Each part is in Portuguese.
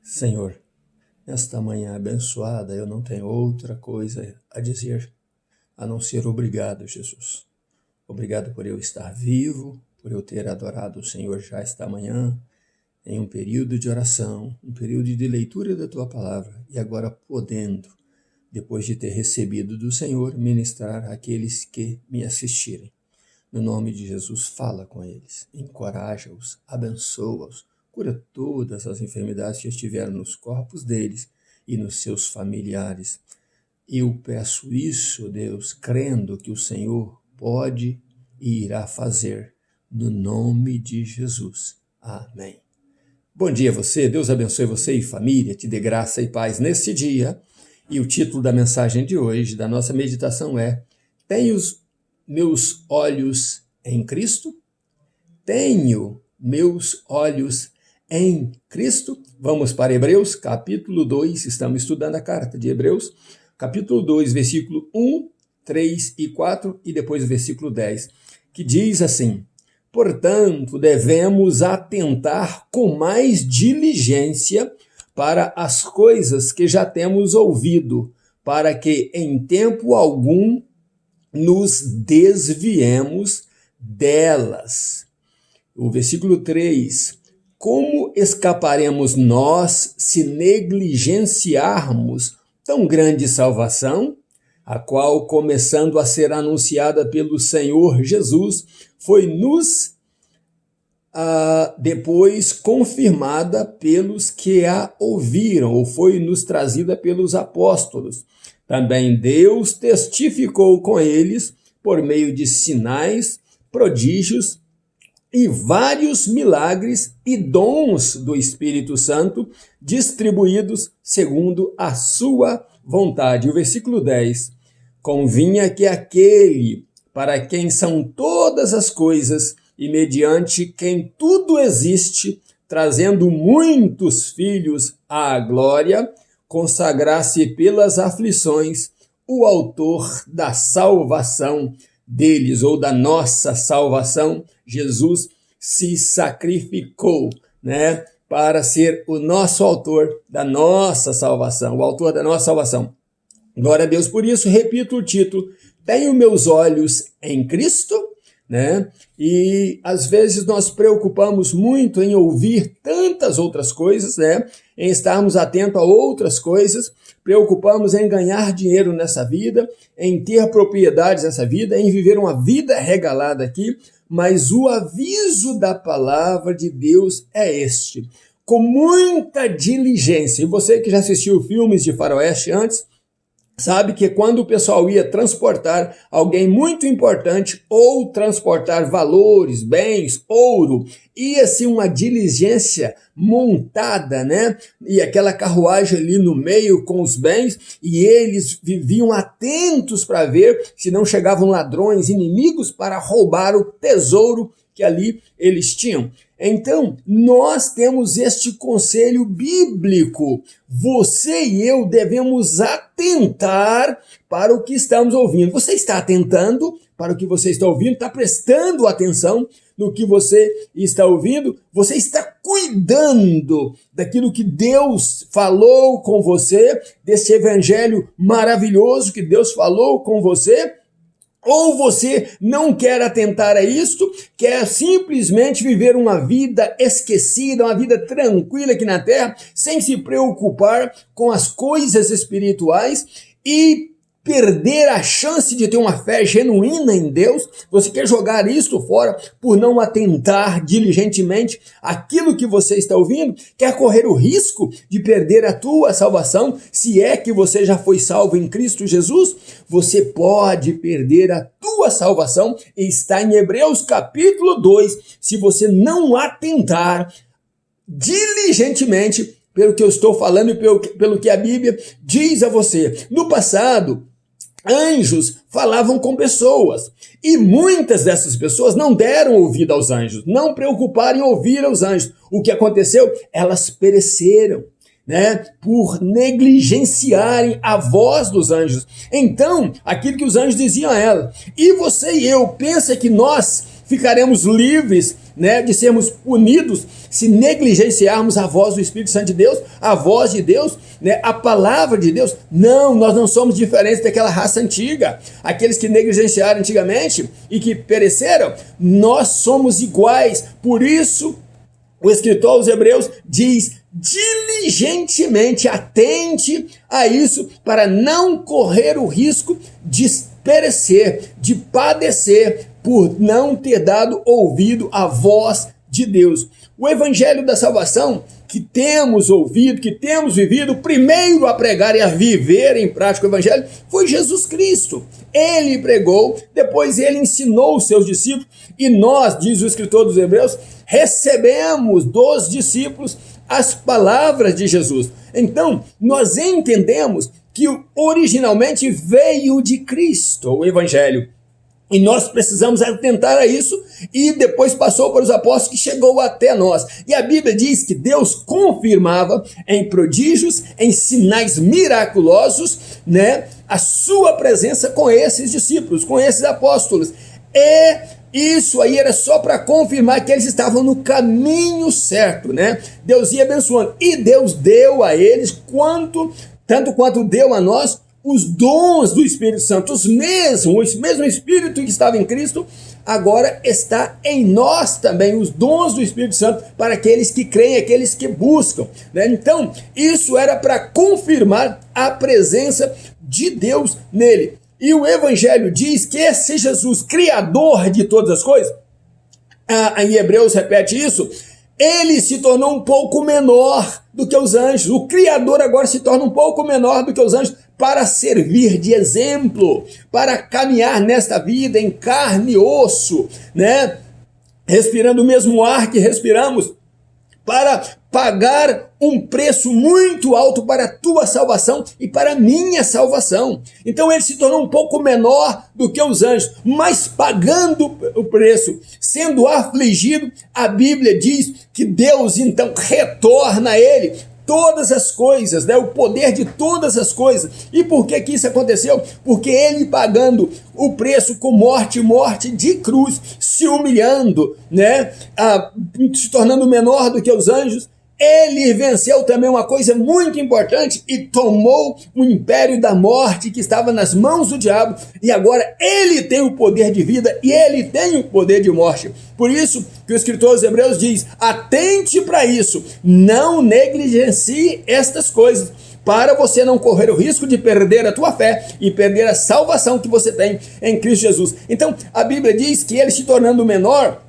Senhor, nesta manhã abençoada, eu não tenho outra coisa a dizer a não ser obrigado, Jesus. Obrigado por eu estar vivo, por eu ter adorado o Senhor já esta manhã, em um período de oração, um período de leitura da Tua Palavra, e agora podendo, depois de ter recebido do Senhor, ministrar àqueles que me assistirem. No nome de Jesus, fala com eles, encoraja-os, abençoa-os, cura todas as enfermidades que estiveram nos corpos deles e nos seus familiares. Eu peço isso, Deus, crendo que o Senhor pode e irá fazer, no nome de Jesus. Amém. Bom dia a você, Deus abençoe você e família, te dê graça e paz neste dia. E o título da mensagem de hoje, da nossa meditação é: Tenho os meus olhos em Cristo? Tenho meus olhos em Cristo? Vamos para Hebreus, capítulo 2, estamos estudando a carta de Hebreus, capítulo 2, versículo 1, 3 e 4, e depois o versículo 10, que diz assim: Portanto, devemos atentar com mais diligência para as coisas que já temos ouvido, para que em tempo algum nos desviemos delas. O versículo 3, como escaparemos nós se negligenciarmos tão grande salvação, a qual, começando a ser anunciada pelo Senhor Jesus, foi-nos depois confirmada pelos que a ouviram, ou foi-nos trazida pelos apóstolos. Também Deus testificou com eles por meio de sinais, prodígios e vários milagres e dons do Espírito Santo distribuídos segundo a sua vontade. O versículo 10, convinha que aquele para quem são todas as coisas e mediante quem tudo existe, trazendo muitos filhos à glória, consagrasse pelas aflições o autor da salvação deles, ou da nossa salvação. Jesus se sacrificou, para ser o nosso autor da nossa salvação, o autor da nossa salvação. Glória a Deus. Por isso, repito o título: Tenho meus olhos em Cristo, E às vezes nós preocupamos muito em ouvir tantas outras coisas, em estarmos atentos a outras coisas, preocupamos em ganhar dinheiro nessa vida, em ter propriedades nessa vida, em viver uma vida regalada aqui, mas o aviso da palavra de Deus é este: com muita diligência. E você que já assistiu filmes de faroeste antes, sabe que quando o pessoal ia transportar alguém muito importante ou transportar valores, bens, ouro, ia-se uma diligência montada, E aquela carruagem ali no meio com os bens, e eles viviam atentos para ver se não chegavam ladrões, inimigos, para roubar o tesouro que ali eles tinham. Então, nós temos este conselho bíblico. Você e eu devemos atentar para o que estamos ouvindo. Você está atentando para o que você está ouvindo? Está prestando atenção no que você está ouvindo? Você está cuidando daquilo que Deus falou com você, desse evangelho maravilhoso que Deus falou com você? Ou você não quer atentar a isto, quer simplesmente viver uma vida esquecida, uma vida tranquila aqui na terra, sem se preocupar com as coisas espirituais e perder a chance de ter uma fé genuína em Deus? Você quer jogar isto fora por não atentar diligentemente àquilo que você está ouvindo? Quer correr o risco de perder a tua salvação, se é que você já foi salvo em Cristo Jesus? Você pode perder a tua salvação, e está em Hebreus capítulo 2, se você não atentar diligentemente pelo que eu estou falando e pelo que a Bíblia diz a você. No passado, anjos falavam com pessoas, e muitas dessas pessoas não deram ouvido aos anjos, não preocuparam em ouvir aos anjos. O que aconteceu? Elas pereceram, por negligenciarem a voz dos anjos. Então, aquilo que os anjos diziam a ela: e você e eu, pensa que nós ficaremos livres, de sermos punidos se negligenciarmos a voz do Espírito Santo de Deus, a voz de Deus, né, a palavra de Deus. Não, nós não somos diferentes daquela raça antiga. Aqueles que negligenciaram antigamente e que pereceram, nós somos iguais. Por isso, o escritor aos Hebreus diz: diligentemente atente a isso, para não correr o risco de perecer, de padecer, por não ter dado ouvido à voz de Deus. O evangelho da salvação que temos ouvido, que temos vivido, primeiro a pregar e a viver em prática o evangelho, foi Jesus Cristo. Ele pregou, depois ele ensinou os seus discípulos, e nós, diz o escritor dos Hebreus, recebemos dos discípulos as palavras de Jesus. Então, nós entendemos que originalmente veio de Cristo o evangelho. E nós precisamos atentar a isso, e depois passou para os apóstolos, que chegou até nós. E a Bíblia diz que Deus confirmava em prodígios, em sinais miraculosos, né, a sua presença com esses discípulos, com esses apóstolos. E isso aí era só para confirmar que eles estavam no caminho certo, né? Deus ia abençoando, e Deus deu a eles tanto quanto deu a nós os dons do Espírito Santo. O mesmo Espírito que estava em Cristo, agora está em nós também, os dons do Espírito Santo, para aqueles que creem, aqueles que buscam, né? Então, isso era para confirmar a presença de Deus nele. E o Evangelho diz que esse Jesus, criador de todas as coisas, em Hebreus repete isso, ele se tornou um pouco menor do que os anjos. O Criador agora se torna um pouco menor do que os anjos, para servir de exemplo, para caminhar nesta vida em carne e osso, né? Respirando o mesmo ar que respiramos, para pagar um preço muito alto para a tua salvação e para a minha salvação. Então ele se tornou um pouco menor do que os anjos, mas pagando o preço, sendo afligido, a Bíblia diz que Deus então retorna a ele todas as coisas, né? O poder de todas as coisas. E por que isso aconteceu? Porque ele, pagando o preço com morte de cruz, se humilhando, né? Se tornando menor do que os anjos, ele venceu também uma coisa muito importante e tomou o império da morte que estava nas mãos do diabo, e agora ele tem o poder de vida e ele tem o poder de morte. Por isso que o escritor aos Hebreus diz: atente para isso, não negligencie estas coisas, para você não correr o risco de perder a tua fé e perder a salvação que você tem em Cristo Jesus. Então a Bíblia diz que ele, se tornando menor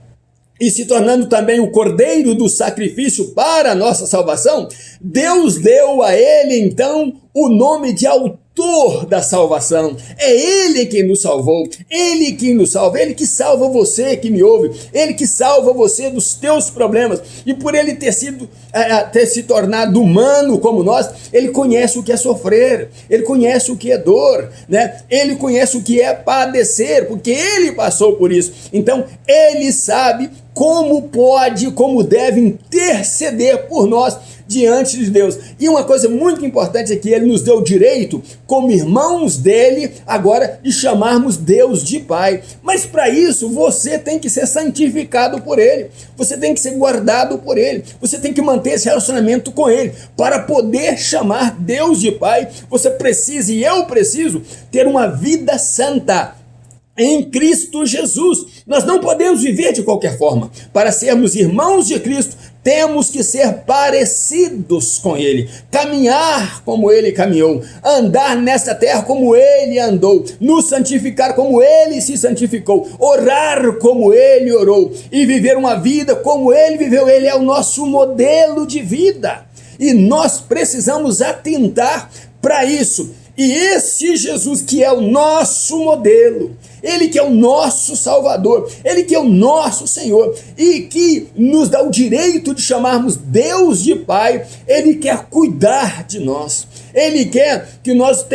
e se tornando também o cordeiro do sacrifício para a nossa salvação, Deus deu a ele então o nome de autor da salvação. É ele quem nos salvou, ele quem nos salva, ele que salva você que me ouve, ele que salva você dos teus problemas. E por ele ter se tornado humano como nós, ele conhece o que é sofrer, ele conhece o que é dor, né? Ele conhece o que é padecer, porque ele passou por isso. Então ele sabe como deve interceder por nós diante de Deus. E uma coisa muito importante é que ele nos deu o direito, como irmãos dele, agora de chamarmos Deus de Pai. Mas para isso você tem que ser santificado por ele, você tem que ser guardado por ele, você tem que manter esse relacionamento com ele. Para poder chamar Deus de Pai, você precisa, e eu preciso, ter uma vida santa em Cristo Jesus. Nós não podemos viver de qualquer forma. Para sermos irmãos de Cristo, temos que ser parecidos com ele, caminhar como ele caminhou, andar nesta terra como ele andou, nos santificar como ele se santificou, orar como ele orou e viver uma vida como ele viveu. Ele é o nosso modelo de vida e nós precisamos atentar para isso. E esse Jesus que é o nosso modelo, ele que é o nosso Salvador, ele que é o nosso Senhor e que nos dá o direito de chamarmos Deus de Pai, ele quer cuidar de nós, ele quer que nós tenhamos